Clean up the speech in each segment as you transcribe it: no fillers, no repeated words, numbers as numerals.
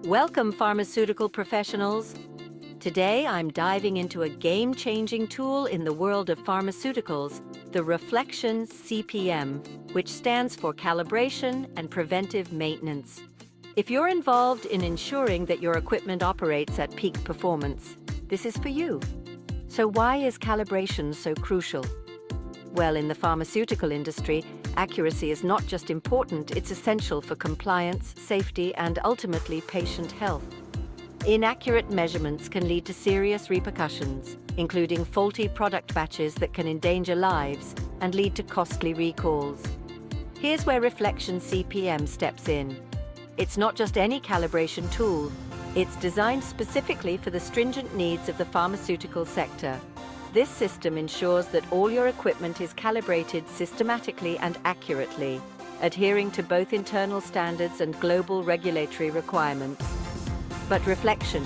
Welcome, pharmaceutical professionals. Today, I'm diving into a game-changing tool in the world of pharmaceuticals, the Reflection CPM, which stands for calibration and preventive maintenance. If you're involved in ensuring that your equipment operates at peak performance, this is for you. So why is calibration so crucial? Well, in the pharmaceutical industry, accuracy is not just important, it's essential for compliance, safety, and ultimately patient health. Inaccurate measurements can lead to serious repercussions, including faulty product batches that can endanger lives and lead to costly recalls. Here's where Reflection CPM steps in. It's not just any calibration tool, it's designed specifically for the stringent needs of the pharmaceutical sector. This system ensures that all your equipment is calibrated systematically and accurately, adhering to both internal standards and global regulatory requirements. But Reflection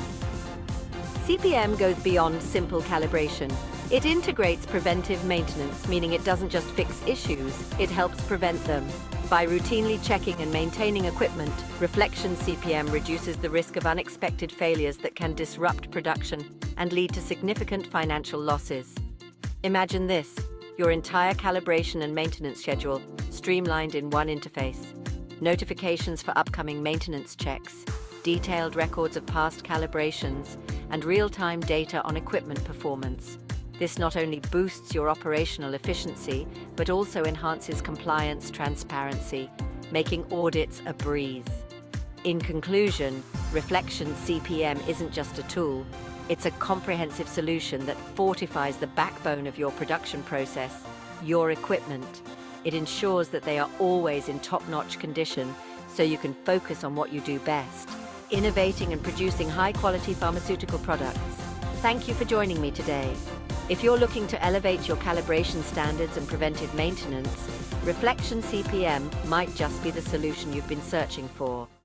CPM goes beyond simple calibration. It integrates preventive maintenance, meaning it doesn't just fix issues, it helps prevent them. By routinely checking and maintaining equipment, Reflection CPM reduces the risk of unexpected failures that can disrupt production and lead to significant financial losses. Imagine this: your entire calibration and maintenance schedule streamlined in one interface. Notifications for upcoming maintenance checks, detailed records of past calibrations, and real-time data on equipment performance. This not only boosts your operational efficiency, but also enhances compliance transparency, making audits a breeze. In conclusion, Reflection CPM isn't just a tool, it's a comprehensive solution that fortifies the backbone of your production process, your equipment. It ensures that they are always in top-notch condition, so you can focus on what you do best, innovating and producing high-quality pharmaceutical products. Thank you for joining me today. If you're looking to elevate your calibration standards and preventive maintenance, Reflection CPM might just be the solution you've been searching for.